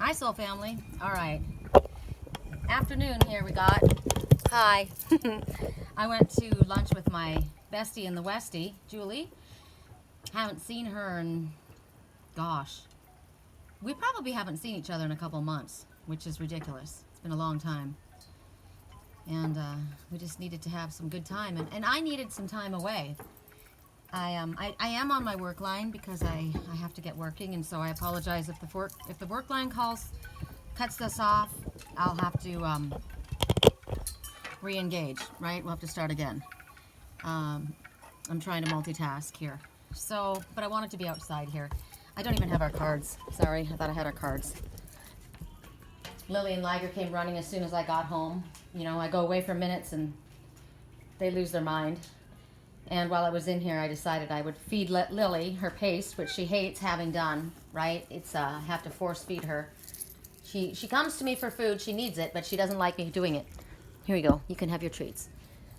Hi, Soul Family. All right. Afternoon here we got. Hi. I went to lunch with my bestie in the Westie, Julie. Haven't seen her in, gosh, we probably haven't seen each other in a couple months, which is ridiculous. It's been a long time. And we just needed to have some good time. And I needed some time away. I am on my work line because I have to get working, and so I apologize if the work line cuts us off. I'll have to re-engage, right? We'll have to start again. I'm trying to multitask here. So, but I wanted to be outside here. I don't even have our cards. Sorry, I thought I had our cards. Lily and Liger came running as soon as I got home. You know, I go away for minutes and they lose their mind. And while I was in here, I decided I would feed Lily her paste, which she hates having done, right? It's, I have to force feed her. She comes to me for food, she needs it, but she doesn't like me doing it. Here you go, you can have your treats.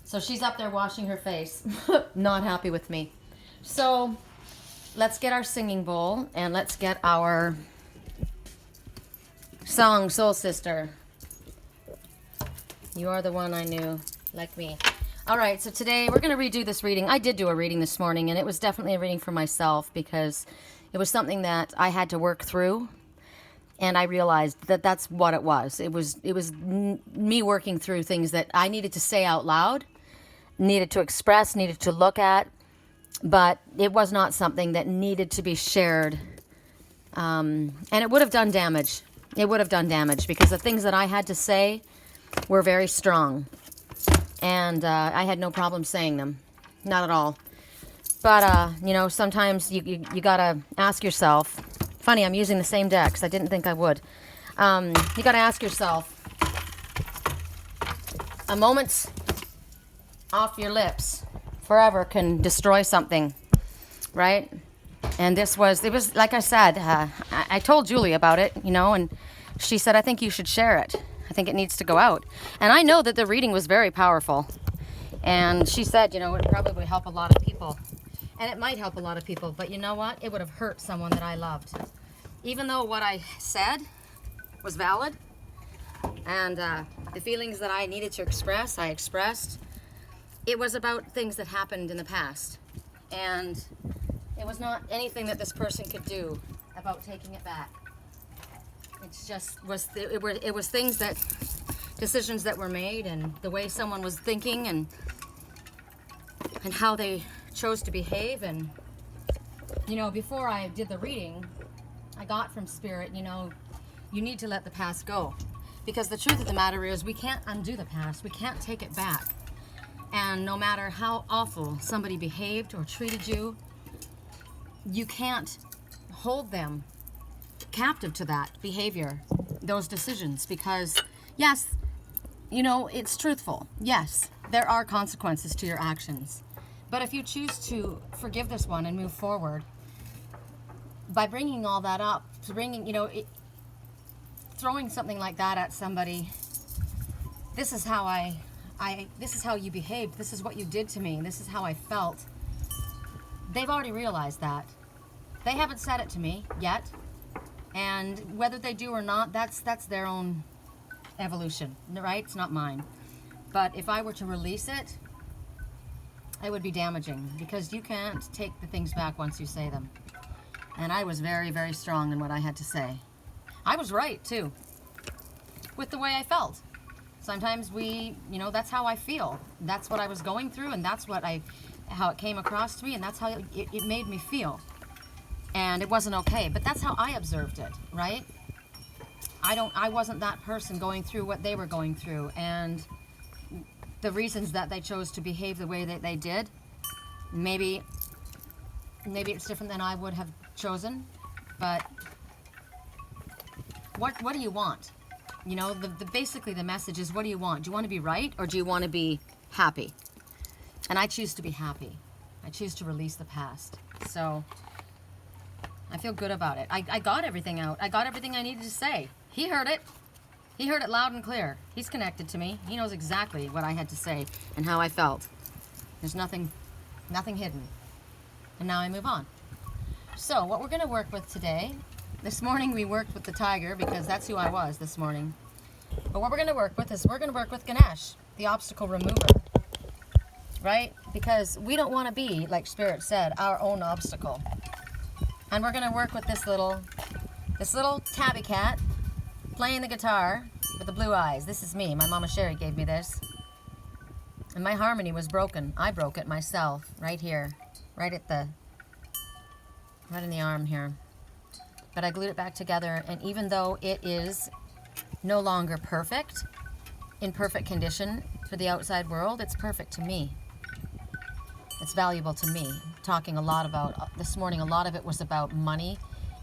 So she's up there washing her face, not happy with me. So let's get our singing bowl and let's get our song, Soul Sister. You are the one I knew, like me. All right, so today we're going to redo this reading. I did do a reading this morning, and it was definitely a reading for myself because it was something that I had to work through, and I realized that that's what it was. It was me working through things that I needed to say out loud, needed to express, needed to look at, but it was not something that needed to be shared, and it would have done damage. It would have done damage because the things that I had to say were very strong. And I had no problem saying them. Not at all. But, you know, sometimes you gotta ask yourself. Funny, I'm using the same decks. I didn't think I would. You gotta ask yourself. A moment off your lips forever can destroy something. Right? And it was like I said, I told Julie about it, you know, and she said, I think you should share it. I think it needs to go out. And I know that the reading was very powerful. And she said, you know, it probably would help a lot of people. And it might help a lot of people, but you know what? It would have hurt someone that I loved. Even though what I said was valid, and the feelings that I needed to express, I expressed, it was about things that happened in the past. And it was not anything that this person could do about taking it back. It's just it was things that, decisions that were made, and the way someone was thinking, and how they chose to behave. And you know, before I did the reading, I got from Spirit, you know, you need to let the past go, because the truth of the matter is we can't undo the past. We can't take it back. And no matter how awful somebody behaved or treated you, you can't hold them captive to that behavior, those decisions, because yes, you know, it's truthful. Yes, there are consequences to your actions. But if you choose to forgive this one and move forward, by bringing all that up, you know, throwing something like that at somebody, this is how this is how you behaved, this is what you did to me, this is how I felt. They've already realized that. They haven't said it to me yet. And whether they do or not, that's their own evolution, right? It's not mine. But if I were to release it, it would be damaging, because you can't take the things back once you say them. And I was very, very strong in what I had to say. I was right, too, with the way I felt. Sometimes you know, that's how I feel. That's what I was going through, and that's how it came across to me, and that's how it made me feel. And it wasn't okay, but that's how I observed it, right? I wasn't that person going through what they were going through, and the reasons that they chose to behave the way that they did, maybe it's different than I would have chosen, but what do you want? You know, basically the message is, what do you want? Do you want to be right, or do you want to be happy? And I choose to be happy. I choose to release the past. So I feel good about it. I got everything out. I got everything I needed to say. He heard it. He heard it loud and clear. He's connected to me. He knows exactly what I had to say and how I felt. There's nothing hidden. And now I move on. So what we're going to work with today this morning we worked with the tiger because that's who I was this morning. But what we're going to work with is we're going to work with Ganesh, the obstacle remover, right? Because we don't want to be, like Spirit said, our own obstacle. And we're going to work with this little tabby cat playing the guitar with the blue eyes. This is me. My Mama Sherry gave me this. And my harmony was broken. I broke it myself right here, right in the arm here. But I glued it back together, and even though it is no longer perfect, in perfect condition for the outside world, it's perfect to me. It's valuable to me. Talking a lot about, this morning, a lot of it was about money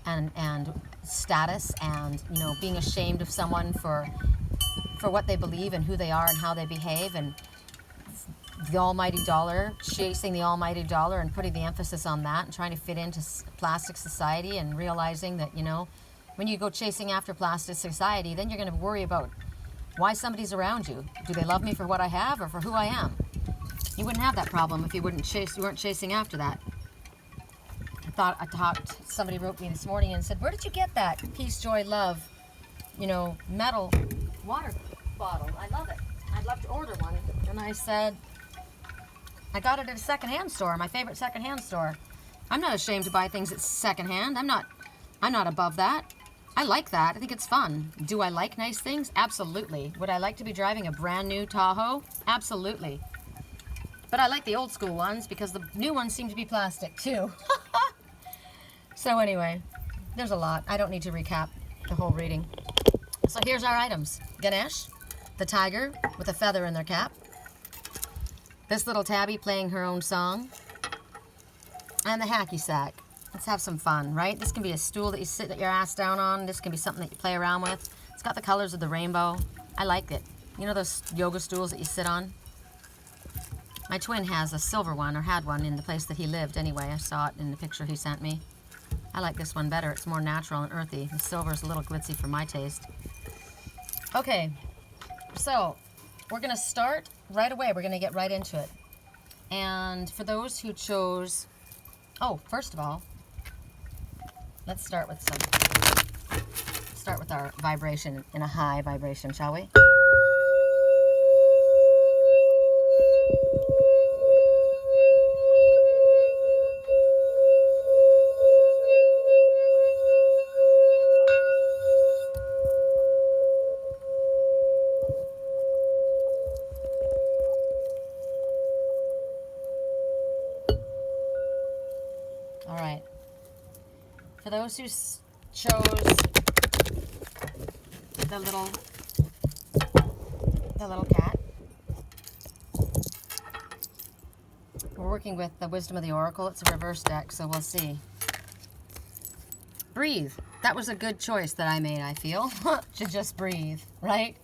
and status and, you know, being ashamed of someone for what they believe and who they are and how they behave, and the almighty dollar, chasing the almighty dollar and putting the emphasis on that and trying to fit into plastic society, and realizing that, you know, when you go chasing after plastic society, then you're going to worry about why somebody's around you. Do they love me for what I have or for who I am? You wouldn't have that problem if you weren't chasing after that. Somebody wrote me this morning and said, where did you get that peace, joy, love, you know, metal water bottle? I love it. I'd love to order one. And I said, I got it at a secondhand store, my favorite secondhand store. I'm not ashamed to buy things at secondhand. I'm not above that. I like that. I think it's fun. Do I like nice things? Absolutely. Would I like to be driving a brand new Tahoe? Absolutely. But I like the old school ones because the new ones seem to be plastic too. So anyway, there's a lot. I don't need to recap the whole reading. So here's our items. Ganesh, the tiger with a feather in their cap. This little Tabby playing her own song. And the Hackeysac. Let's have some fun, right? This can be a stool that you sit your ass down on. This can be something that you play around with. It's got the colors of the rainbow. I like it. You know those yoga stools that you sit on? My twin has a silver one, or had one in the place that he lived anyway. I saw it in the picture he sent me. I like this one better. It's more natural and earthy. The silver is a little glitzy for my taste. Okay, so we're going to start right away. We're going to get right into it. And for those who chose... Oh, first of all, let's start with our vibration in a high vibration, shall we? All right. For those who chose the little cat, we're working with the Wisdom of the Oracle. It's a reverse deck, so we'll see. Breathe. That was a good choice that I made, I feel. To just breathe, right?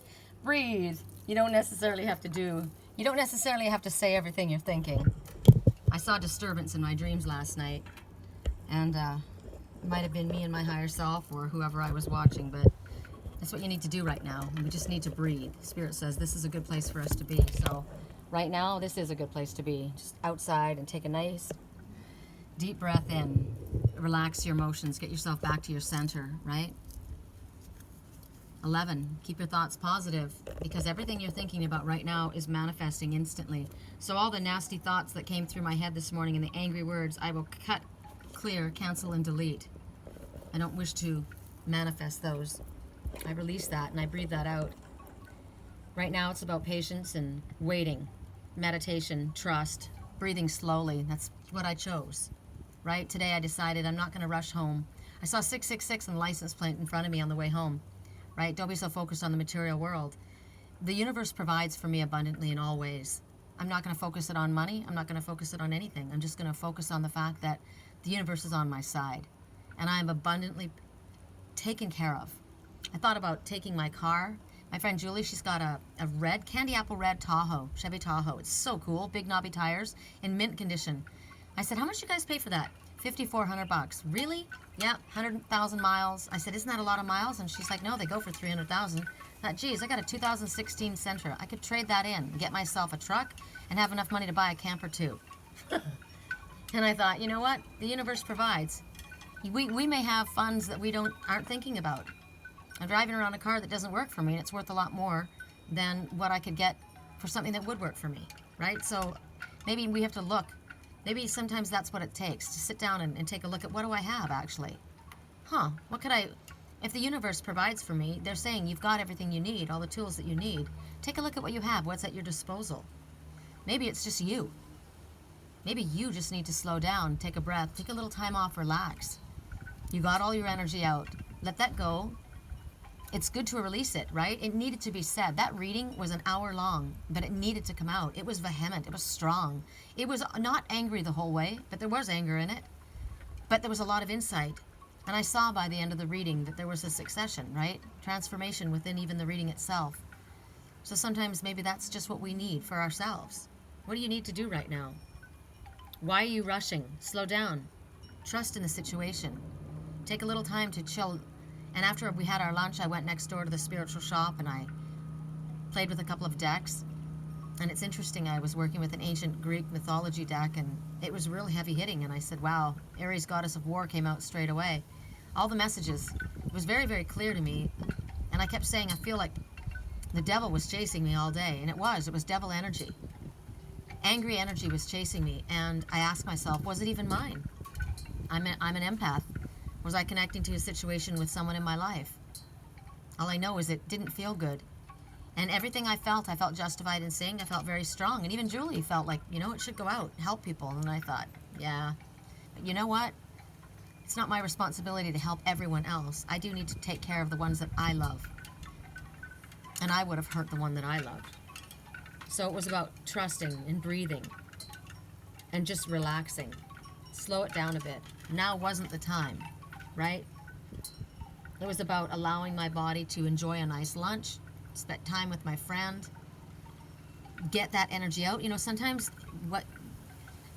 Breathe. You don't necessarily have to say everything you're thinking. I saw disturbance in my dreams last night. And it might have been me and my higher self or whoever I was watching, but that's what you need to do right now. We just need to breathe. Spirit says this is a good place for us to be. So right now, this is a good place to be. Just outside and take a nice deep breath in. Relax your emotions. Get yourself back to your center, right? 11, keep your thoughts positive, because everything you're thinking about right now is manifesting instantly. So all the nasty thoughts that came through my head this morning and the angry words, I will cut, clear, cancel, and delete. I don't wish to manifest those. I release that and I breathe that out. Right now it's about patience and waiting, meditation, trust, breathing slowly. That's what I chose. Right? Today I decided I'm not going to rush home. I saw 666 and the license plate in front of me on the way home. Right? Don't be so focused on the material world. The universe provides for me abundantly in all ways. I'm not going to focus it on money. I'm not going to focus it on anything. I'm just going to focus on the fact that the universe is on my side. And I am abundantly taken care of. I thought about taking my car. My friend Julie, she's got a red, candy apple red Tahoe, Chevy Tahoe. It's so cool. Big knobby tires in mint condition. I said, how much you guys pay for that? $5,400. Really? Yeah, 100,000 miles. I said, isn't that a lot of miles? And she's like, no, they go for 300,000. I thought, geez, I got a 2016 Sentra. I could trade that in and get myself a truck and have enough money to buy a camper too. And I thought, you know what? The universe provides. We may have funds that we aren't thinking about. I'm driving around a car that doesn't work for me, and it's worth a lot more than what I could get for something that would work for me, right? So maybe we have to look. Maybe sometimes that's what it takes, to sit down and take a look at, what do I have actually? What could if the universe provides for me, they're saying you've got everything you need, all the tools that you need. Take a look at what you have, what's at your disposal. Maybe it's just you. Maybe you just need to slow down, take a breath, take a little time off, relax. You got all your energy out. Let that go. It's good to release it, right? It needed to be said. That reading was an hour long, but it needed to come out. It was vehement. It was strong. It was not angry the whole way, but there was anger in it. But there was a lot of insight. And I saw by the end of the reading that there was a succession, right? Transformation within even the reading itself. So sometimes maybe that's just what we need for ourselves. What do you need to do right now? Why are you rushing? Slow down. Trust in the situation. Take a little time to chill. And after we had our lunch, I went next door to the spiritual shop and I played with a couple of decks. And it's interesting, I was working with an ancient Greek mythology deck, and it was really heavy hitting. And I said, wow, Ares, goddess of war, came out straight away. All the messages, it was very, very clear to me. And I kept saying, I feel like the devil was chasing me all day. And it was devil energy. Angry energy was chasing me. And I asked myself, was it even mine? I'm an empath. Was I connecting to a situation with someone in my life? All I know is it didn't feel good. And everything I felt justified in saying. I felt very strong. And even Julie felt like, it should go out, help people. And I thought, yeah, but you know what? It's not my responsibility to help everyone else. I do need to take care of the ones that I love. And I would have hurt the one that I loved. So it was about trusting and breathing and just relaxing. Slow it down a bit. Now wasn't the time, right? It was about allowing my body to enjoy a nice lunch, spend time with my friend, get that energy out. Sometimes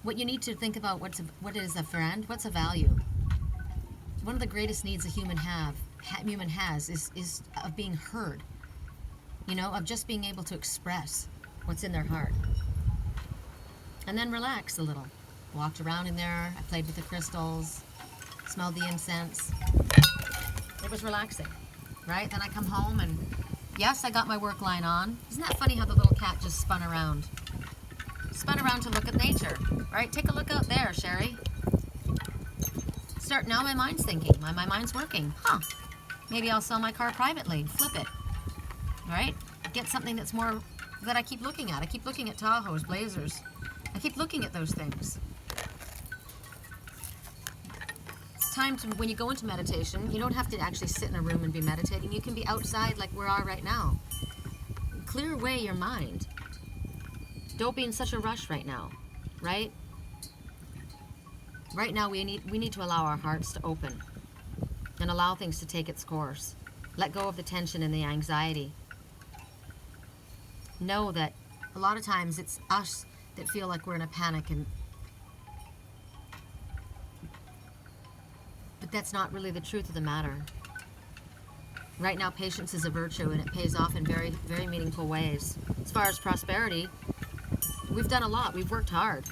what you need to think about, what is a friend, what's a value. One of the greatest needs a human has is of being heard, of just being able to express what's in their heart. And then relax a little. Walked around in there, I played with the crystals, smelled the incense. It was relaxing, right? Then I come home and yes, I got my work line on. Isn't that funny how the little cat just spun around? Spun around to look at nature, right? Take a look out there, Sherry. Now my mind's thinking, my mind's working. Maybe I'll sell my car privately, flip it, right? Get something that's more, that I keep looking at. I keep looking at Tahoes, Blazers. I keep looking at those things. It's time to, when you go into meditation, you don't have to actually sit in a room and be meditating. You can be outside like we are right now. Clear away your mind. Don't be in such a rush right now, right? Right now we need to allow our hearts to open and allow things to take its course. Let go of the tension and the anxiety. Know that a lot of times it's us that feel like we're in a panic, but that's not really the truth of the matter. Right now, patience is a virtue, and it pays off in very, very meaningful ways. As far as prosperity, we've done a lot. We've worked hard,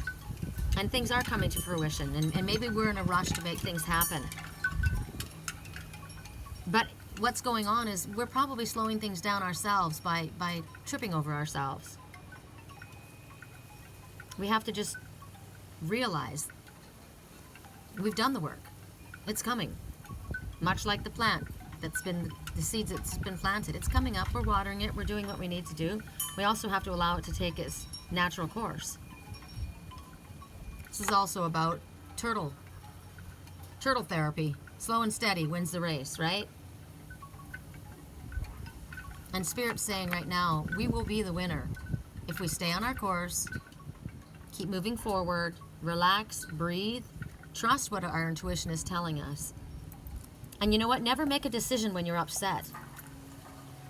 and things are coming to fruition, and maybe we're in a rush to make things happen. But what's going on is we're probably slowing things down ourselves by tripping over ourselves. We have to just realize we've done the work. It's coming. Much like the plant the seeds that's been planted. It's coming up, we're watering it, we're doing what we need to do. We also have to allow it to take its natural course. This is also about turtle therapy. Slow and steady wins the race, right? And Spirit's saying right now, we will be the winner if we stay on our course, keep moving forward, relax, breathe, trust what our intuition is telling us. And you know what? Never make a decision when you're upset.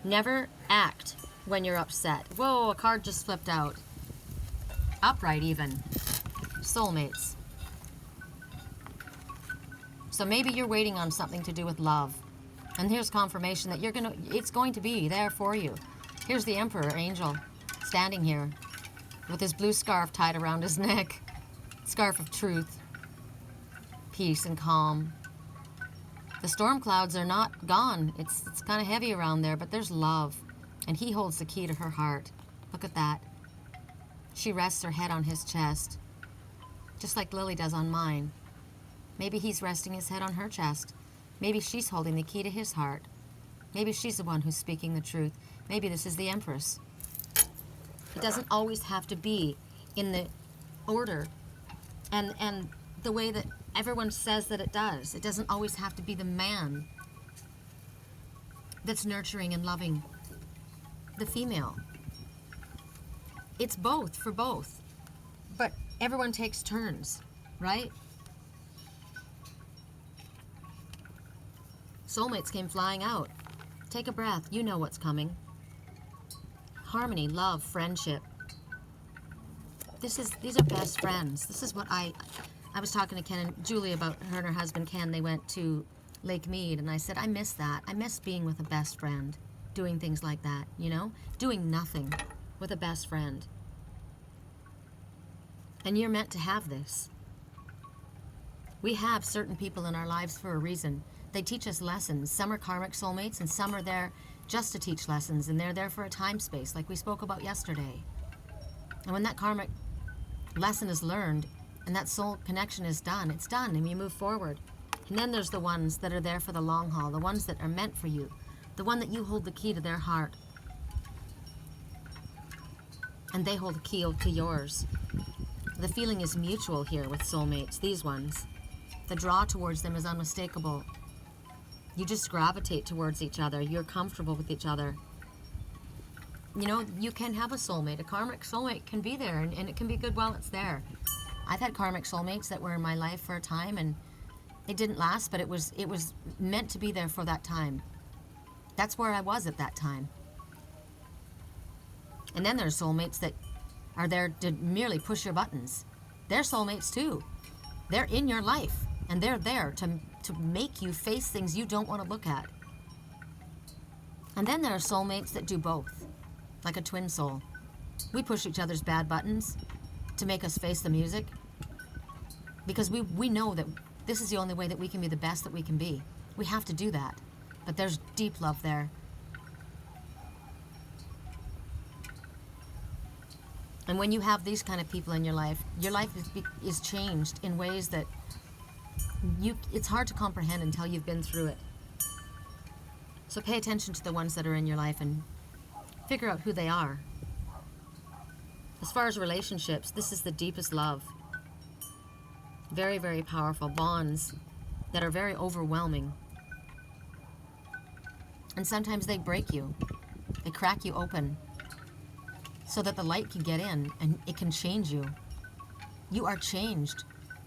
Never act when you're upset. Whoa, a card just flipped out. Upright even. Soulmates. So maybe you're waiting on something to do with love. And here's confirmation that it's going to be there for you. Here's the Emperor Angel standing here with his blue scarf tied around his neck. Scarf of truth, peace and calm. The storm clouds are not gone. It's kind of heavy around there, but there's love. And he holds the key to her heart. Look at that. She rests her head on his chest, just like Lily does on mine. Maybe he's resting his head on her chest. Maybe she's holding the key to his heart. Maybe she's the one who's speaking the truth. Maybe this is the Empress. It doesn't always have to be in the order and the way that everyone says that it does. It doesn't always have to be the man that's nurturing and loving the female. It's both for both. But everyone takes turns, right? Soulmates came flying out. Take a breath. You know what's coming. Harmony, love, friendship. These are best friends. This is what I was talking to Ken and Julie about her and her husband Ken. They went to Lake Mead, and I said, I miss that. I miss being with a best friend, doing things like that, you know? Doing nothing with a best friend. And you're meant to have this. We have certain people in our lives for a reason. They teach us lessons. Some are karmic soulmates, and some are there just to teach lessons, and they're there for a time space, like we spoke about yesterday. And when that karmic lesson is learned, and that soul connection is done, it's done, and you move forward. And then there's the ones that are there for the long haul, the ones that are meant for you, the one that you hold the key to their heart, and they hold the key to yours. The feeling is mutual here with soulmates, these ones. The draw towards them is unmistakable. You just gravitate towards each other. You're comfortable with each other. You know, you can have a soulmate. A karmic soulmate can be there, and it can be good while it's there. I've had karmic soulmates that were in my life for a time, and it didn't last, but it was meant to be there for that time. That's where I was at that time. And then there's soulmates that are there to merely push your buttons. They're soulmates too. They're in your life, and they're there to make you face things you don't want to look at. And then there are soulmates that do both, like a twin soul. We push each other's bad buttons to make us face the music, because we know that this is the only way that we can be the best that we can be. We have to do that. But there's deep love there. And when you have these kind of people in your life is changed in ways that it's hard to comprehend until you've been through it. So pay attention to the ones that are in your life and figure out who they are. As far as relationships, this is the deepest love. Very, very powerful bonds that are very overwhelming. And sometimes they break you. They crack you open so that the light can get in and it can change you. You are changed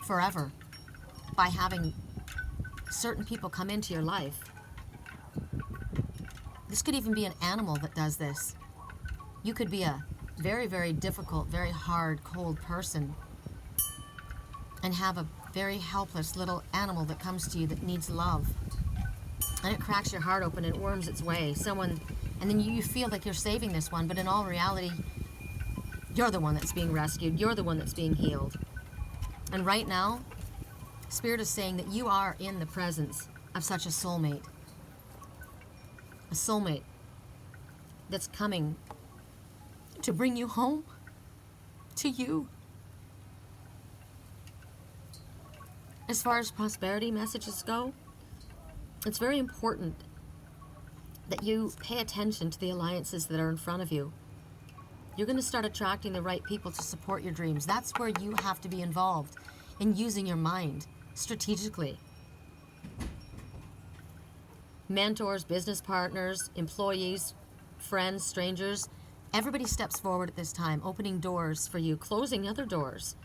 forever by having certain people come into your life. This could even be an animal that does this. You could be a very, very difficult, very hard, cold person and have a very helpless little animal that comes to you that needs love. And it cracks your heart open and it worms its way. And then you feel like you're saving this one, but in all reality, you're the one that's being rescued. You're the one that's being healed. And right now, Spirit is saying that you are in the presence of such a soulmate. A soulmate that's coming to bring you home to you. As far as prosperity messages go, it's very important that you pay attention to the alliances that are in front of you. You're going to start attracting the right people to support your dreams. That's where you have to be involved in using your mind strategically. Mentors, business partners, employees, friends, strangers, everybody steps forward at this time, opening doors for you, closing other doors.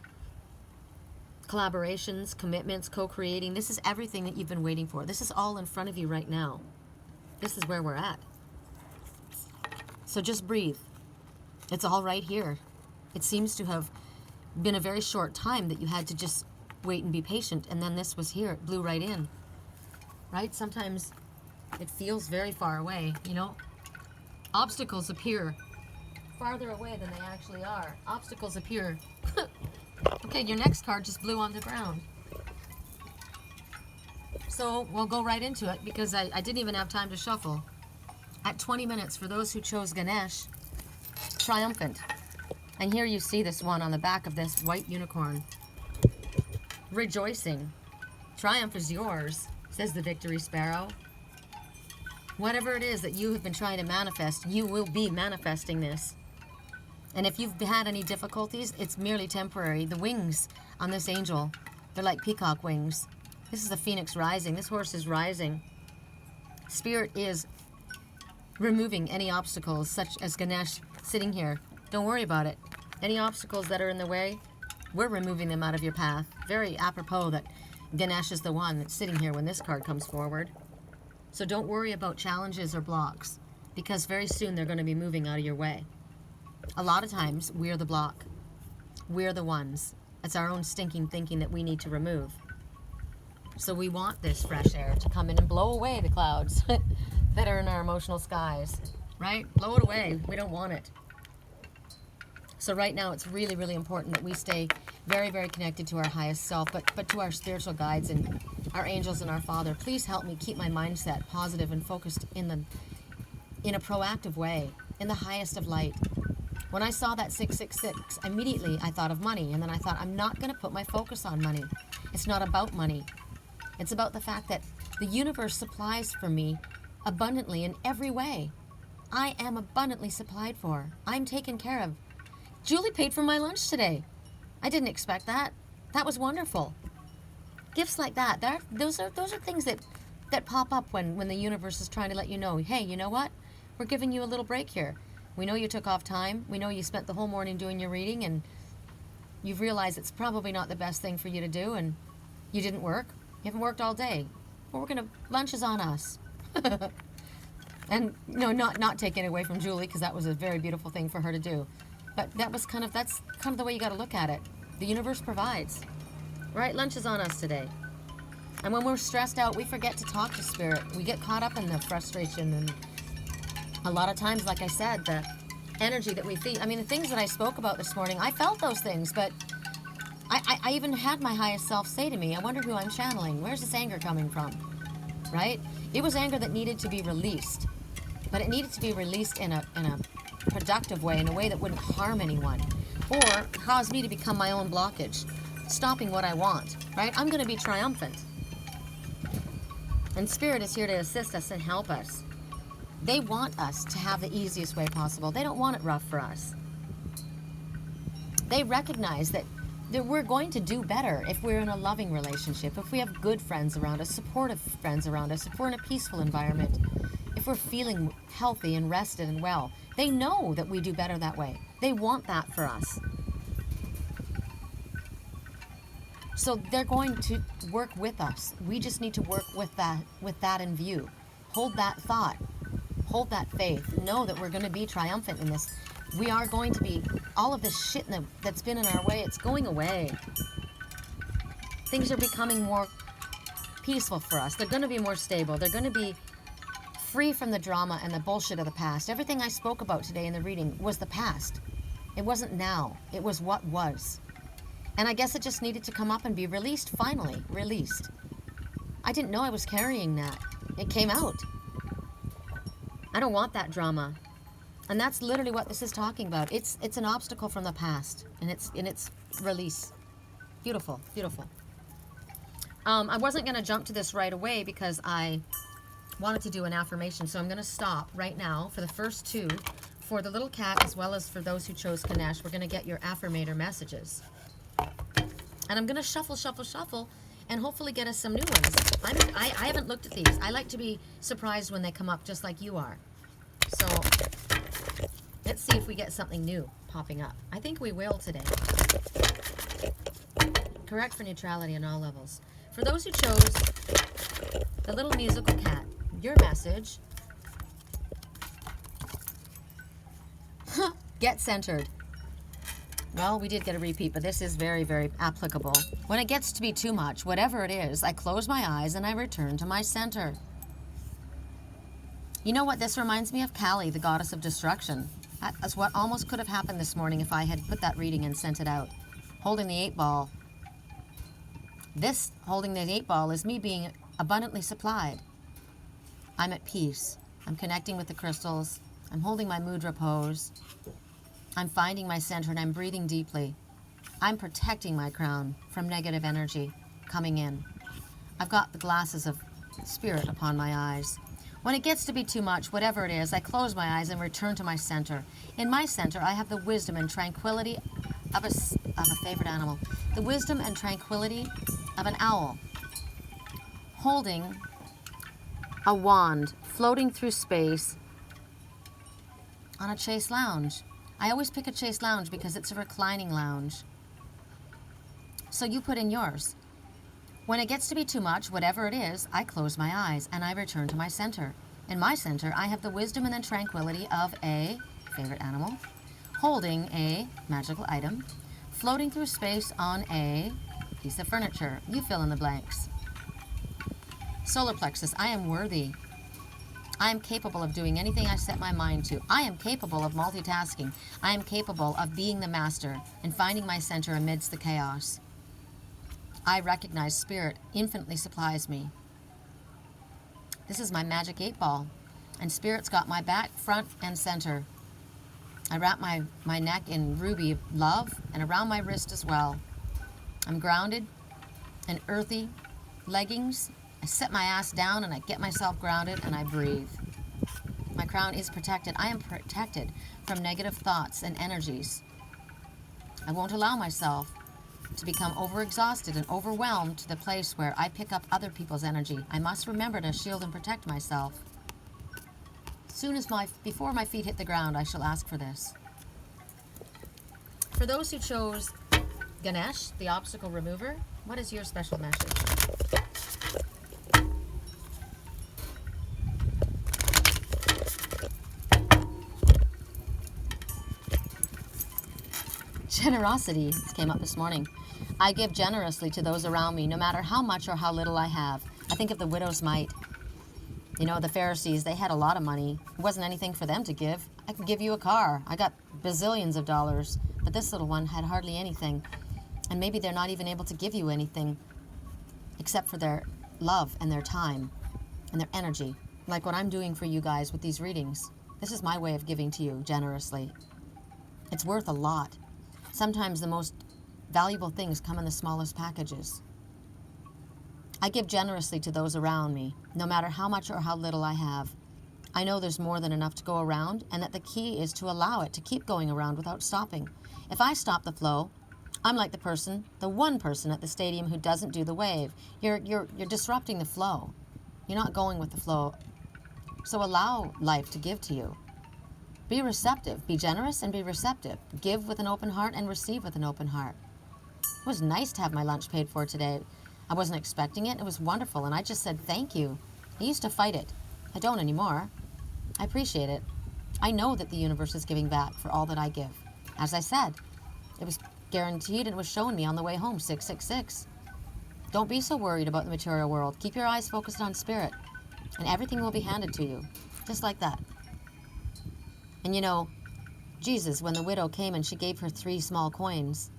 Collaborations, commitments, co-creating. This is everything that you've been waiting for. This is all in front of you right now. This is where we're at. So just breathe. It's all right here. It seems to have been a very short time that you had to just wait and be patient, and then this was here. It blew right in. Right? Sometimes it feels very far away, you know? Obstacles appear farther away than they actually are. Obstacles appear. Okay, your next card just blew on the ground. So we'll go right into it because I didn't even have time to shuffle. At 20 minutes, for those who chose Ganesh, Triumphant. And here you see this one on the back of this white unicorn. Rejoicing. Triumph is yours, says the Victory Sparrow. Whatever it is that you have been trying to manifest, you will be manifesting this. And if you've had any difficulties, it's merely temporary. The wings on this angel, they're like peacock wings. This is the phoenix rising. This horse is rising. Spirit is removing any obstacles, such as Ganesh sitting here. Don't worry about it. Any obstacles that are in the way, we're removing them out of your path. Very apropos that Ganesh is the one that's sitting here when this card comes forward. So don't worry about challenges or blocks, because very soon they're going to be moving out of your way. A lot of times, we're the block. We're the ones. It's our own stinking thinking that we need to remove. So we want this fresh air to come in and blow away the clouds that are in our emotional skies, right? Blow it away. We don't want it. So right now, it's really, really important that we stay very, very connected to our highest self, but to our spiritual guides and our angels and our Father. Please help me keep my mindset positive and focused in a proactive way, in the highest of light. When I saw that 666, immediately I thought of money, and then I thought, I'm not going to put my focus on money. It's not about money. It's about the fact that the universe supplies for me abundantly in every way. I am abundantly supplied for. I'm taken care of. Julie paid for my lunch today. I didn't expect that. That was wonderful. Gifts like that, those are things that pop up when the universe is trying to let you know, hey, you know what? We're giving you a little break here. We know you took off time. We know you spent the whole morning doing your reading, and you've realized it's probably not the best thing for you to do, and you didn't work. You haven't worked all day. Well, lunch is on us. And not taking it away from Julie, because that was a very beautiful thing for her to do. But that's kind of the way you got to look at it. The universe provides, right? Lunch is on us today. And when we're stressed out, we forget to talk to Spirit. We get caught up in the frustration, and a lot of times, like I said, the energy that we feel. I mean, the things that I spoke about this morning, I felt those things, but I even had my highest self say to me, I wonder who I'm channeling. Where's this anger coming from, right? It was anger that needed to be released, but it needed to be released in a productive way, in a way that wouldn't harm anyone or cause me to become my own blockage, stopping what I want, right? I'm going to be triumphant. And Spirit is here to assist us and help us. They want us to have the easiest way possible. They don't want it rough for us. They recognize that we're going to do better if we're in a loving relationship, if we have good friends around us, supportive friends around us, if we're in a peaceful environment, if we're feeling healthy and rested and well. They know that we do better that way. They want that for us. So they're going to work with us. We just need to work with that in view. Hold that thought. Hold that faith. Know that we're going to be triumphant in this. We are going to be, all of this shit that's been in our way, it's going away. Things are becoming more peaceful for us. They're going to be more stable. They're going to be free from the drama and the bullshit of the past. Everything I spoke about today in the reading was the past. It wasn't now. It was what was. And I guess it just needed to come up and be released, finally. Released. I didn't know I was carrying that. It came out. I don't want that drama. And that's literally what this is talking about. It's an obstacle from the past, and it's release. Beautiful, beautiful. I wasn't going to jump to this right away because I wanted to do an affirmation, so I'm going to stop right now for the first two. For the little cat, as well as for those who chose Ganesh, we're going to get your affirmator messages. And I'm going to shuffle, shuffle, shuffle, and hopefully get us some new ones. I haven't looked at these. I like to be surprised when they come up, just like you are. So let's see if we get something new popping up. I think we will today. Correct for neutrality on all levels. For those who chose the little musical cat, your message, get centered. Well, we did get a repeat, but this is very, very applicable. When it gets to be too much, whatever it is, I close my eyes and I return to my center. You know what this reminds me of? Kali, the goddess of destruction. That's what almost could have happened this morning if I had put that reading and sent it out. Holding the 8 ball. This holding the 8 ball is me being abundantly supplied. I'm at peace. I'm connecting with the crystals. I'm holding my mudra pose. I'm finding my center and I'm breathing deeply. I'm protecting my crown from negative energy coming in. I've got the glasses of spirit upon my eyes. When it gets to be too much, whatever it is, I close my eyes and return to my center. In my center, I have the wisdom and tranquility of a favorite animal. The wisdom and tranquility of an owl, holding a wand, floating through space on a chaise lounge. I always pick a chaise lounge because it's a reclining lounge. So you put in yours. When it gets to be too much, whatever it is, I close my eyes and I return to my center. In my center, I have the wisdom and the tranquility of a favorite animal, holding a magical item, floating through space on a piece of furniture. You fill in the blanks. Solar plexus, I am worthy. I am capable of doing anything I set my mind to. I am capable of multitasking. I am capable of being the master and finding my center amidst the chaos. I recognize spirit infinitely supplies me. This is my magic 8-ball, and spirit's got my back, front, and center. I wrap my neck in ruby love and around my wrist as well. I'm grounded in earthy leggings. I set my ass down and I get myself grounded and I breathe. My crown is protected. I am protected from negative thoughts and energies. I won't allow myself to become overexhausted and overwhelmed to the place where I pick up other people's energy. I must remember to shield and protect myself. Before my feet hit the ground, I shall ask for this. For those who chose Ganesh, the obstacle remover, what is your special message? Generosity. This came up this morning. I give generously to those around me, no matter how much or how little I have. I think of the widow's mite. You know, the Pharisees, they had a lot of money. It wasn't anything for them to give. I could give you a car. I got bazillions of dollars. But this little one had hardly anything. And maybe they're not even able to give you anything except for their love and their time and their energy. Like what I'm doing for you guys with these readings. This is my way of giving to you generously. It's worth a lot. Sometimes the most valuable things come in the smallest packages. I give generously to those around me, no matter how much or how little I have. I know there's more than enough to go around, and that the key is to allow it to keep going around without stopping. If I stop the flow, I'm like the one person at the stadium who doesn't do the wave. You're disrupting the flow. You're not going with the flow. So allow life to give to you. Be receptive. Be generous and be receptive. Give with an open heart and receive with an open heart. It was nice to have my lunch paid for today. I wasn't expecting it. It was wonderful, and I just said thank you. I used to fight it. I don't anymore. I appreciate it. I know that the universe is giving back for all that I give. As I said, it was guaranteed and it was shown me on the way home, 666. Don't be so worried about the material world. Keep your eyes focused on spirit, and everything will be handed to you, just like that. And you know, Jesus, when the widow came and she gave her 3 small coins,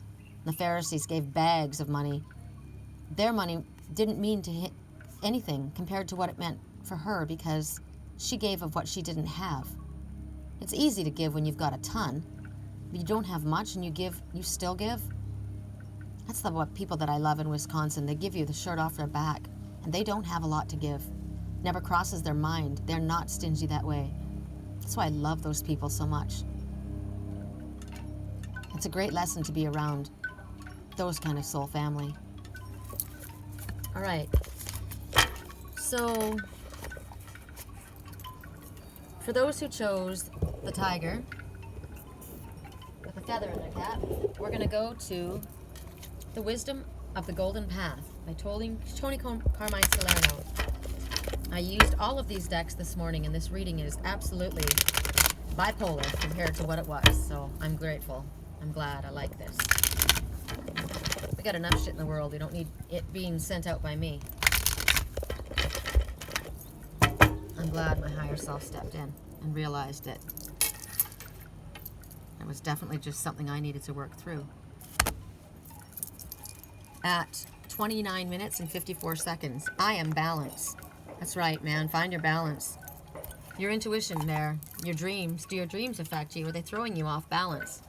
the Pharisees gave bags of money. Their money didn't mean to hit anything compared to what it meant for her, because she gave of what she didn't have. It's easy to give when you've got a ton, but you don't have much and you still give. That's what people that I love in Wisconsin, they give you the shirt off their back, and they don't have a lot to give. Never crosses their mind. They're not stingy that way. That's why I love those people so much. It's a great lesson to be around those kind of soul family. All right. So, for those who chose the tiger with a feather in their cap, we're going to go to The Wisdom of the Golden Path by Tony Carmine Salerno. I used all of these decks this morning, and this reading is absolutely bipolar compared to what it was, so I'm grateful. I'm glad. I like this. We got enough shit in the world. We don't need it being sent out by me. I'm glad my higher self stepped in and realized it. It was definitely just something I needed to work through. At 29 minutes and 54 seconds. I am balance. That's right, man. Find your balance. Your intuition there, your dreams. Do your dreams affect you? Are they throwing you off balance?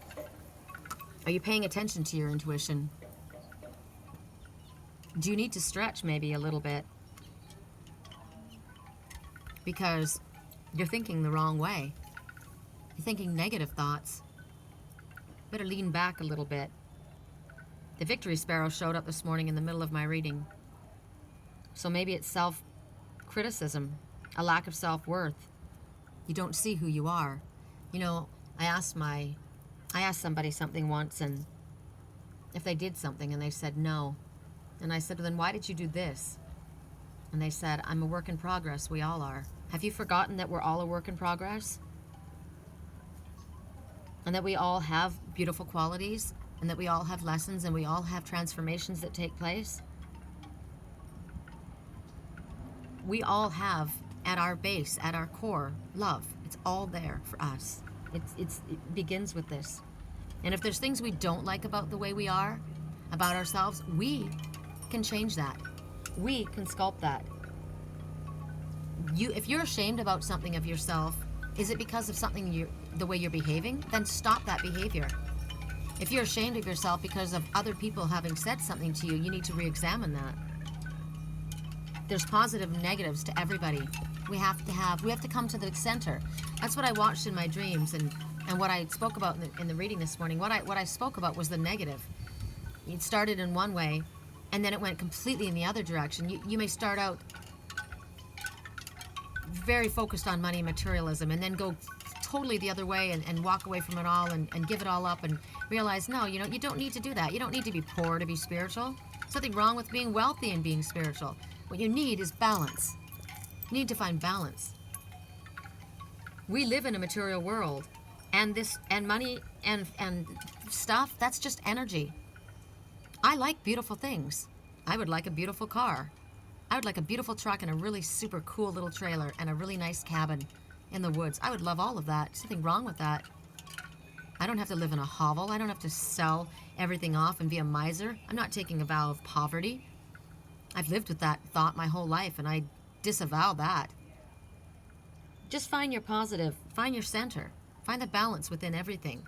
Are you paying attention to your intuition? Do you need to stretch maybe a little bit? Because you're thinking the wrong way. You're thinking negative thoughts. Better lean back a little bit. The victory sparrow showed up this morning in the middle of my reading. So maybe it's self-criticism, a lack of self-worth. You don't see who you are. You know, I asked somebody something once, and if they did something, and they said no. And I said, well, then why did you do this? And they said, I'm a work in progress. We all are. Have you forgotten that we're all a work in progress? And that we all have beautiful qualities, and that we all have lessons, and we all have transformations that take place? We all have, at our base, at our core, love. It's all there for us. It begins with this. And if there's things we don't like about the way we are, about ourselves, we can change that. We can sculpt that. If you're ashamed about something of yourself, is it because of something the way you're behaving? Then stop that behavior. If you're ashamed of yourself because of other people having said something to you, you need to re-examine that. There's positive and negatives to everybody. We have to come to the center. That's what I watched in my dreams, and what I spoke about in the reading this morning. What I spoke about was the negative. It started in one way, and then it went completely in the other direction. You may start out very focused on money and materialism, and then go totally the other way and walk away from it all and give it all up and realize, no, you don't need to do that. You don't need to be poor to be spiritual. There's nothing wrong with being wealthy and being spiritual. What you need is balance. You need to find balance. We live in a material world, and money and stuff, that's just energy. I like beautiful things. I would like a beautiful car. I would like a beautiful truck and a really super cool little trailer and a really nice cabin in the woods. I would love all of that. There's nothing wrong with that. I don't have to live in a hovel. I don't have to sell everything off and be a miser. I'm not taking a vow of poverty. I've lived with that thought my whole life, and I disavow that. Just find your positive. Find your center. Find the balance within everything.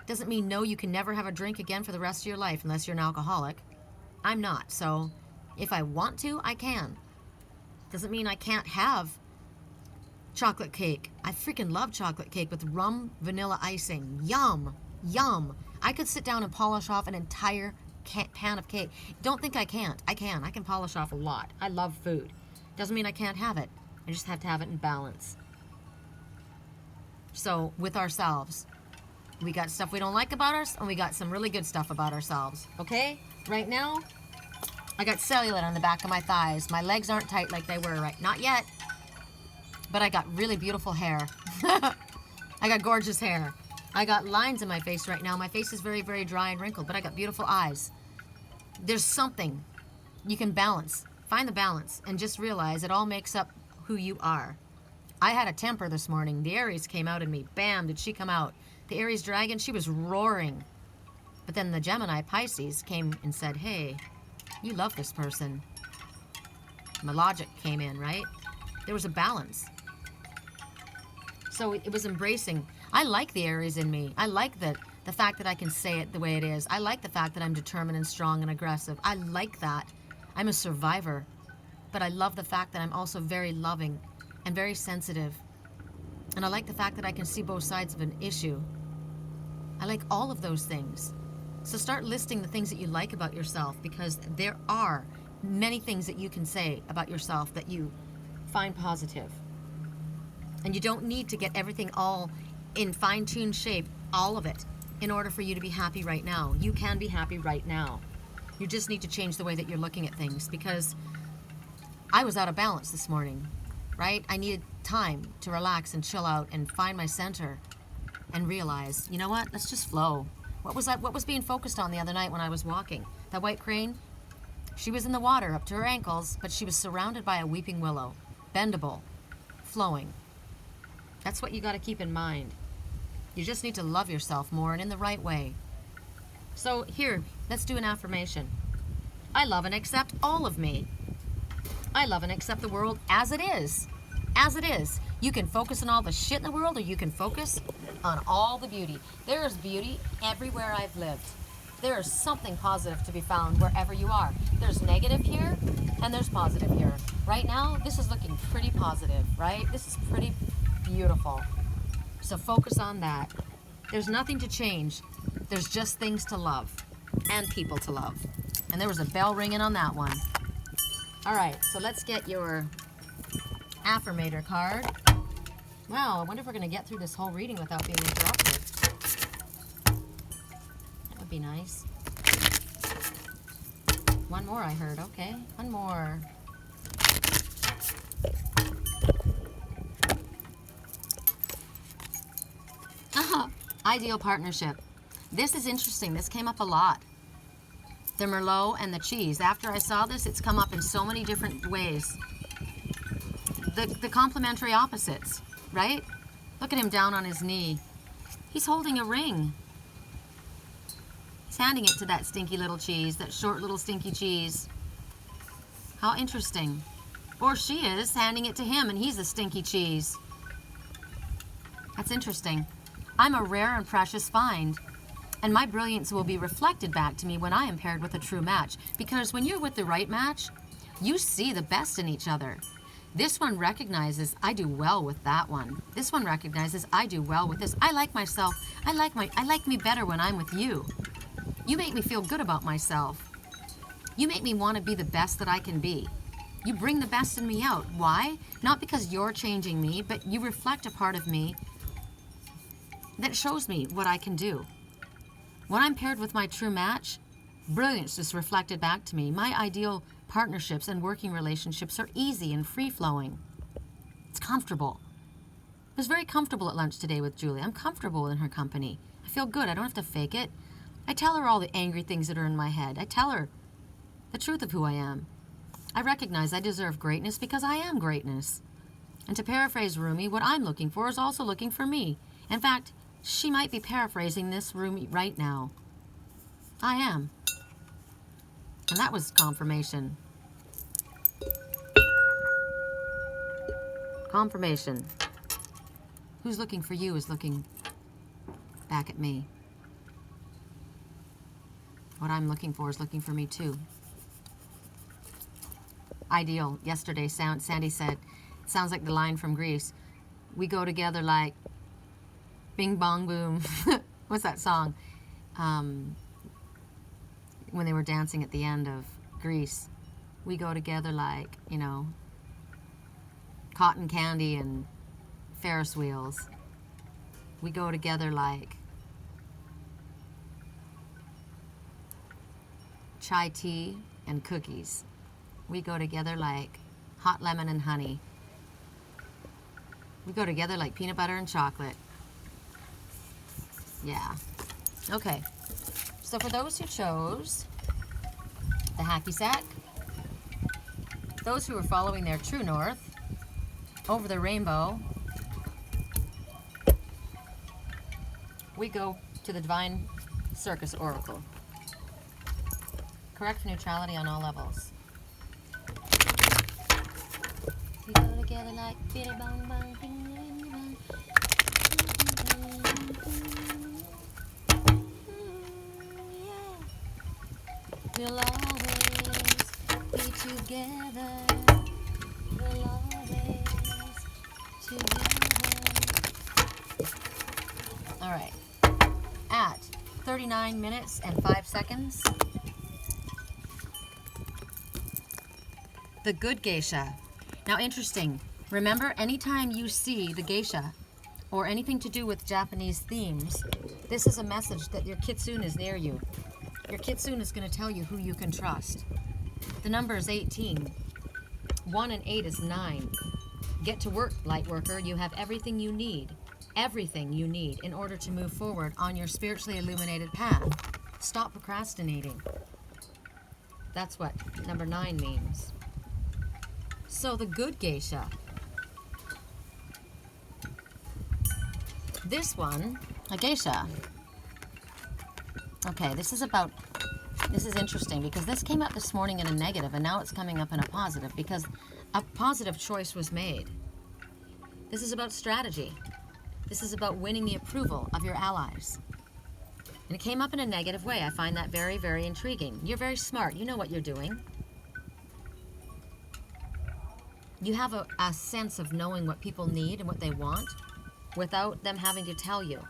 Doesn't mean no, you can never have a drink again for the rest of your life unless you're an alcoholic. I'm not, so if I want to, I can. Doesn't mean I can't have chocolate cake. I freaking love chocolate cake with rum vanilla icing. Yum, yum. I could sit down and polish off an entire pan of cake. Don't think I can't. I can. I can polish off a lot. I love food. Doesn't mean I can't have it. I just have to have it in balance. So with ourselves, we got stuff we don't like about us, and we got some really good stuff about ourselves. Okay? Right now, I got cellulite on the back of my thighs. My legs aren't tight like they were, right? Not yet. But I got really beautiful hair. I got gorgeous hair. I got lines in my face right now. My face is very, very dry and wrinkled, but I got beautiful eyes. There's something you can balance. Find the balance and just realize it all makes up who you are. I had a temper this morning. The Aries came out in me. Bam, did she come out. The Aries dragon, she was roaring. But then the Gemini Pisces came and said, hey, you love this person. My logic came in, right? There was a balance. So it was embracing. I like the Aries in me. I like the fact that I can say it the way it is. I like the fact that I'm determined and strong and aggressive. I like that. I'm a survivor. But I love the fact that I'm also very loving and very sensitive. And I like the fact that I can see both sides of an issue. I like all of those things. So start listing the things that you like about yourself, because there are many things that you can say about yourself that you find positive. And you don't need to get everything all in fine-tuned shape, all of it, in order for you to be happy right now. You can be happy right now. You just need to change the way that you're looking at things, because I was out of balance this morning, right? I needed time to relax and chill out and find my center and realize, you know what? Let's just flow. What was being focused on the other night when I was walking? That white crane? She was in the water up to her ankles, but she was surrounded by a weeping willow, bendable, flowing. That's what you got to keep in mind. You just need to love yourself more and in the right way. So here, let's do an affirmation. I love and accept all of me. I love and accept the world as it is. As it is. You can focus on all the shit in the world, or you can focus on all the beauty. There is beauty everywhere I've lived. There is something positive to be found wherever you are. There's negative here, and there's positive here. Right now, this is looking pretty positive, right? This is pretty beautiful. So focus on that. There's nothing to change. There's just things to love and people to love. And there was a bell ringing on that one. All right, so let's get your Affirmator card. Wow, I wonder if we're going to get through this whole reading without being interrupted. That would be nice. One more I heard. Okay, one more. Ideal partnership. This is interesting. This came up a lot. The Merlot and the cheese. After I saw this, it's come up in so many different ways. The complementary opposites, right? Look at him down on his knee. He's holding a ring. He's handing it to that stinky little cheese, that short little stinky cheese. How interesting. Or she is handing it to him and he's a stinky cheese. That's interesting. I'm a rare and precious find. And my brilliance will be reflected back to me when I am paired with a true match. Because when you're with the right match, you see the best in each other. This one recognizes I do well with that one. This one recognizes I do well with this. I like myself. I like me better when I'm with you. You make me feel good about myself. You make me want to be the best that I can be. You bring the best in me out. Why? Not because you're changing me, but you reflect a part of me that shows me what I can do. When I'm paired with my true match, brilliance is reflected back to me. My ideal partnerships and working relationships are easy and free-flowing. It's comfortable. I was very comfortable at lunch today with Julie. I'm comfortable in her company. I feel good. I don't have to fake it. I tell her all the angry things that are in my head. I tell her the truth of who I am. I recognize I deserve greatness because I am greatness. And to paraphrase Rumi, what I'm looking for is also looking for me. In fact, she might be paraphrasing this Rumi right now. I am. And that was confirmation. Confirmation. Who's looking for you is looking back at me. What I'm looking for is looking for me too. Ideal. Yesterday, Sandy said, it sounds like the line from Greece. We go together like bing bong boom. What's that song? When they were dancing at the end of Grease. We go together like, you know, cotton candy and Ferris wheels. We go together like chai tea and cookies. We go together like hot lemon and honey. We go together like peanut butter and chocolate. Yeah. Okay. So for those who chose the Hackeysac, those who are following their true north over the rainbow, we go to the Divine Circus Oracle. Correct for neutrality on all levels. We go together like bitty bong bong ding ding dong. We'll always be together. We'll always together. All right. At 39 minutes and 5 seconds, the good Geisha. Now, interesting. Remember, anytime you see the Geisha or anything to do with Japanese themes, this is a message that your kitsune is near you. Your kitsune is going to tell you who you can trust. The number is 18. 1 and 8 is 9. Get to work, light worker. You have everything you need. Everything you need in order to move forward on your spiritually illuminated path. Stop procrastinating. That's what number 9 means. So the good Geisha. This one, a Geisha. Okay, this is about This is interesting because this came up this morning in a negative and now it's coming up in a positive because a positive choice was made. This is about strategy. This is about winning the approval of your allies. And it came up in a negative way. I find that very, very intriguing. You're very smart. You know what you're doing. You have a sense of knowing what people need and what they want without them having to tell you.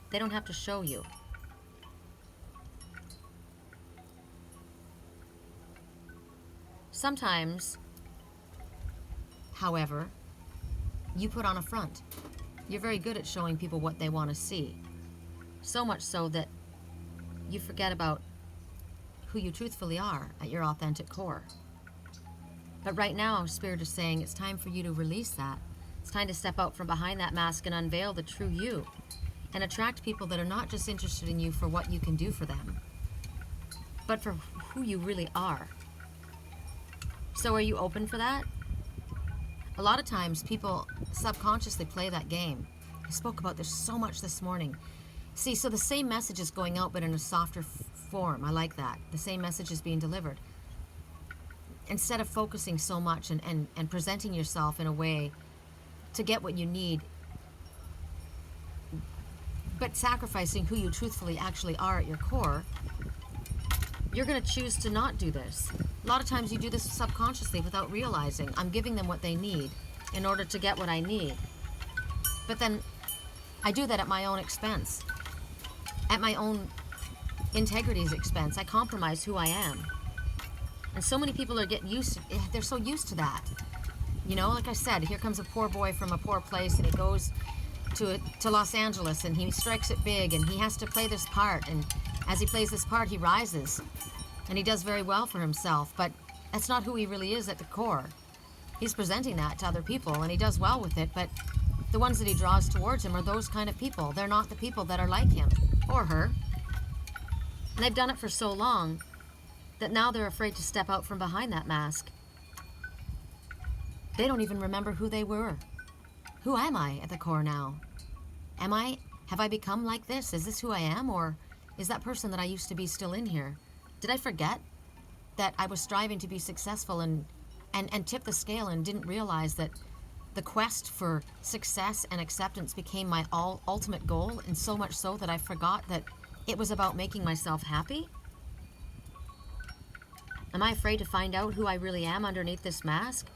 They don't have to show you. Sometimes, however, you put on a front. You're very good at showing people what they want to see. So much so that you forget about who you truthfully are at your authentic core. But right now, Spirit is saying it's time for you to release that. It's time to step out from behind that mask and unveil the true you and attract people that are not just interested in you for what you can do for them, but for who you really are. So are you open for that? A lot of times people subconsciously play that game. I spoke about this so much this morning. See, so the same message is going out but in a softer form. I like that. The same message is being delivered. Instead of focusing so much and presenting yourself in a way to get what you need, but sacrificing who you truthfully actually are at your core, you're going to choose to not do this. A lot of times you do this subconsciously without realizing. I'm giving them what they need in order to get what I need. But then I do that at my own expense, at my own integrity's expense. I compromise who I am. And so many people are getting used to, they're so used to that. You know, like I said, here comes a poor boy from a poor place and he goes to Los Angeles and he strikes it big and he has to play this part. And as he plays this part, he rises and he does very well for himself. But that's not who he really is at the core. He's presenting that to other people and he does well with it. But the ones that he draws towards him are those kind of people. They're not the people that are like him or her. And they've done it for so long that now they're afraid to step out from behind that mask. They don't even remember who they were. Who am I at the core now? Have I become like this? Is this who I am? Or is that person that I used to be still in here? Did I forget that I was striving to be successful and tip the scale and didn't realize that the quest for success and acceptance became my ultimate goal, and so much so that I forgot that it was about making myself happy? Am I afraid to find out who I really am underneath this mask?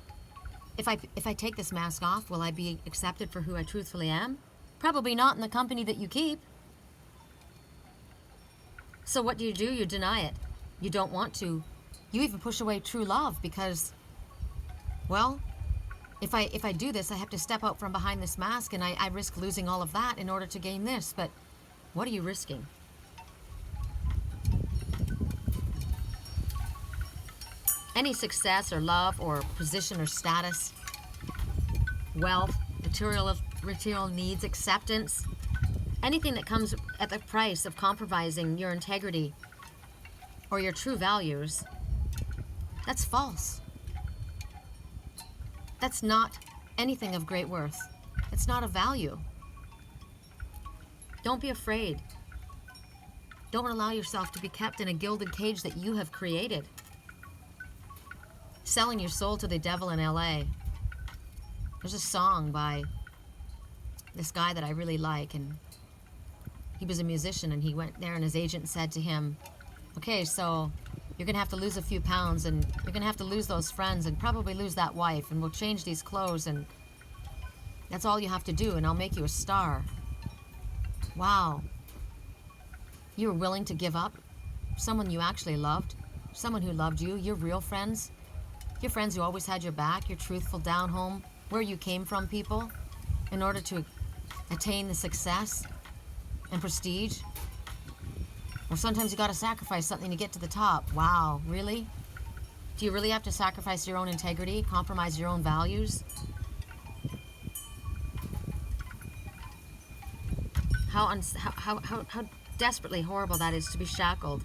If I take this mask off, will I be accepted for who I truthfully am? Probably not in the company that you keep. So what do? You deny it. You don't want to. You even push away true love because, well, if I do this, I have to step out from behind this mask and I risk losing all of that in order to gain this. But what are you risking? Any success or love or position or status, wealth, material needs, acceptance, anything that comes at the price of compromising your integrity or your true values, that's false. That's not anything of great worth. It's not a value. Don't be afraid. Don't allow yourself to be kept in a gilded cage that you have created. Selling your soul to the devil in LA. There's a song by this guy that I really like, and he was a musician, and he went there and his agent said to him, okay, so you're gonna have to lose a few pounds and you're gonna have to lose those friends and probably lose that wife, and we'll change these clothes, and that's all you have to do, and I'll make you a star. Wow. You were willing to give up someone you actually loved, someone who loved you, your real friends, your friends who always had your back, your truthful down home, where you came from people, in order to attain the success and prestige. Or sometimes you gotta sacrifice something to get to the top. Wow, really? Do you really have to sacrifice your own integrity, compromise your own values? How desperately horrible that is to be shackled.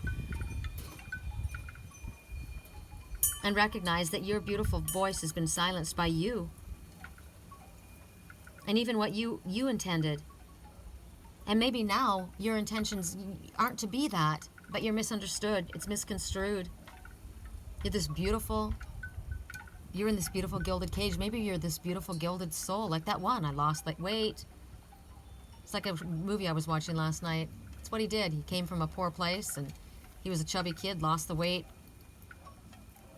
And recognize that your beautiful voice has been silenced by you. And even what you intended. And maybe now your intentions aren't to be that, But you're misunderstood. It's misconstrued. You're in this beautiful gilded cage. Maybe you're this beautiful gilded soul, like that one I lost. Like, wait. It's like a movie I was watching last night. That's what he did. He came from a poor place, and he was a chubby kid, lost the weight,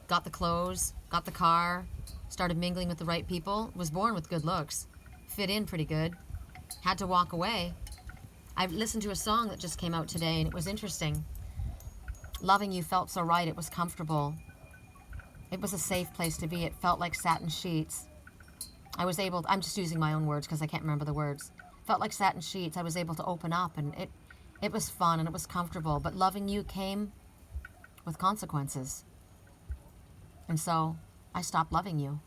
got the clothes, got the car, started mingling with the right people, was born with good looks, fit in pretty good, had to walk away. I listened to a song that just came out today, and it was interesting. Loving you felt so right. It was comfortable. It was a safe place to be. It felt like satin sheets. I'm just using my own words because I can't remember the words. Felt like satin sheets. I was able to open up, and it was fun and it was comfortable. But loving you came with consequences. And so I stopped loving you.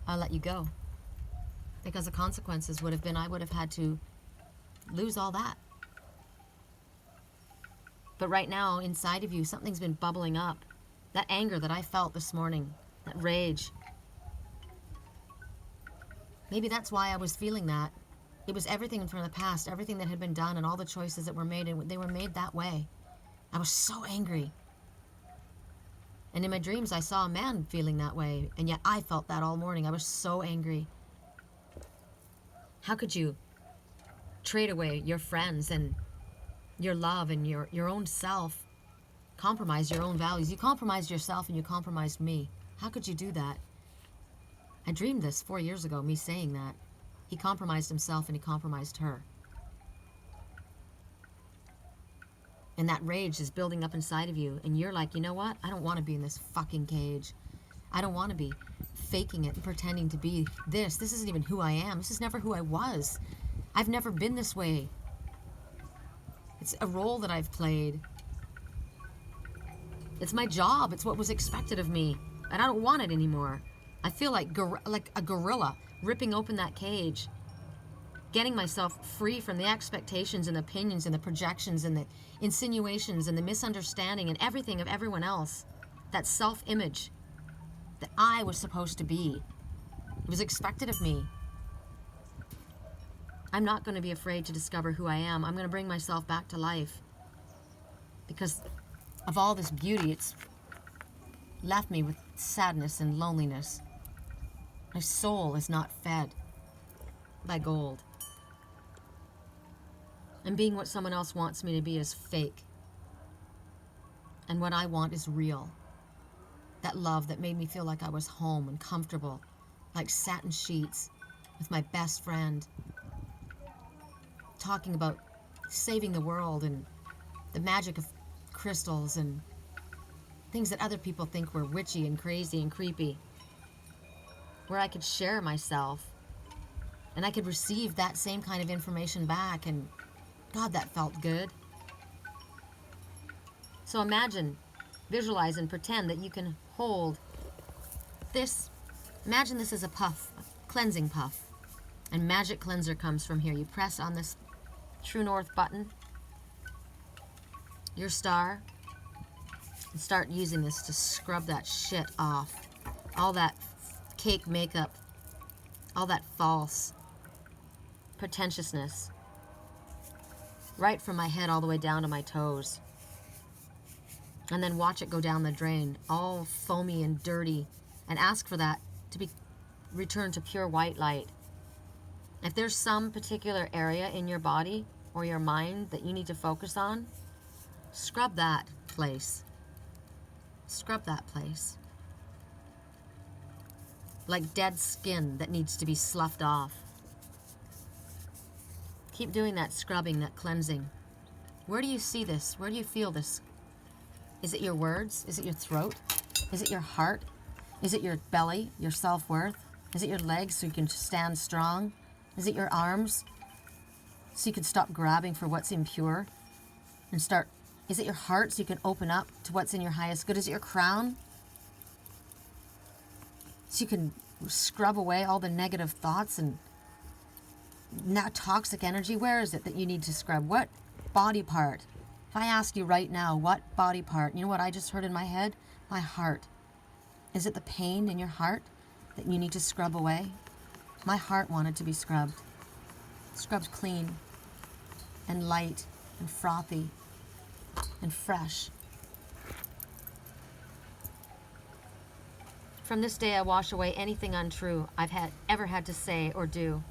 I let you go. Because the consequences would have been I would have had to lose all that. But right now, inside of you, something's been bubbling up. That anger that I felt this morning, that rage. Maybe that's why I was feeling that. It was everything from the past, everything that had been done and all the choices that were made, and they were made that way. I was so angry. And in my dreams, I saw a man feeling that way, and yet I felt that all morning. I was so angry. How could you trade away your friends and your love and your own self, compromise your own values? You compromised yourself and you compromised me. How could you do that? I dreamed this 4 years ago, me saying that. He compromised himself and he compromised her. And that rage is building up inside of you. And you're like, you know what? I don't want to be in this fucking cage. I don't want to be faking it and pretending to be this. This isn't even who I am. This is never who I was. I've never been this way. It's a role that I've played. It's my job. It's what was expected of me. And I don't want it anymore. I feel like a gorilla ripping open that cage, getting myself free from the expectations and the opinions and the projections and the insinuations and the misunderstanding and everything of everyone else. That self-image that I was supposed to be. It was expected of me. I'm not going to be afraid to discover who I am. I'm going to bring myself back to life. Because of all this beauty, it's left me with sadness and loneliness. My soul is not fed by gold. And being what someone else wants me to be is fake. And what I want is real. That love that made me feel like I was home and comfortable, like satin sheets with my best friend, talking about saving the world and the magic of crystals and things that other people think were witchy and crazy and creepy, where I could share myself and I could receive that same kind of information back, and God, that felt good. So imagine, visualize and pretend that you can hold this. Imagine this as a puff, a cleansing puff, and magic cleanser comes from here. You press on this True North button, your star, and start using this to scrub that shit off. All that cake makeup, all that false pretentiousness, right from my head all the way down to my toes. And then watch it go down the drain, all foamy and dirty, and ask for that to be returned to pure white light. If there's some particular area in your body or your mind that you need to focus on, scrub that place. Scrub that place. Like dead skin that needs to be sloughed off. Keep doing that scrubbing, that cleansing. Where do you see this? Where do you feel this? Is it your words? Is it your throat? Is it your heart? Is it your belly, your self-worth? Is it your legs so you can stand strong? Is it your arms so you can stop grabbing for what's impure and start? Is it your heart so you can open up to what's in your highest good? Is it your crown so you can scrub away all the negative thoughts and now toxic energy? Where is it that you need to scrub? What body part? If I ask you right now, what body part? You know what I just heard in my head? My heart. Is it the pain in your heart that you need to scrub away? My heart wanted to be scrubbed. Scrubbed clean and light and frothy. and fresh. From this day I wash away anything untrue I've ever had to say or do.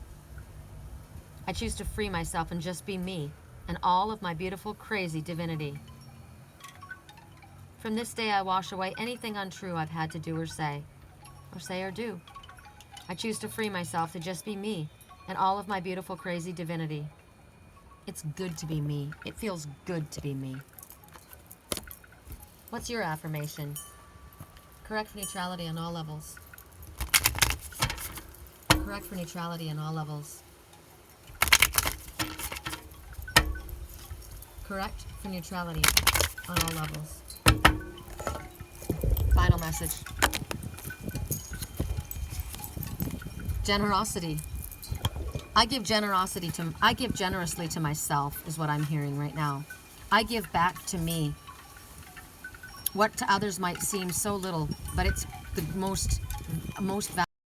I choose to free myself and just be me and all of my beautiful, crazy divinity. From this day I wash away anything untrue I've had to do or say or do. I choose to free myself to just be me and all of my beautiful, crazy divinity. It's good to be me. It feels good to be me. What's your affirmation? Correct for neutrality on all levels. Correct for neutrality on all levels. Correct for neutrality on all levels. Final message. Generosity. I give generously to myself is what I'm hearing right now. I give back to me. What to others might seem so little, but it's the most valuable.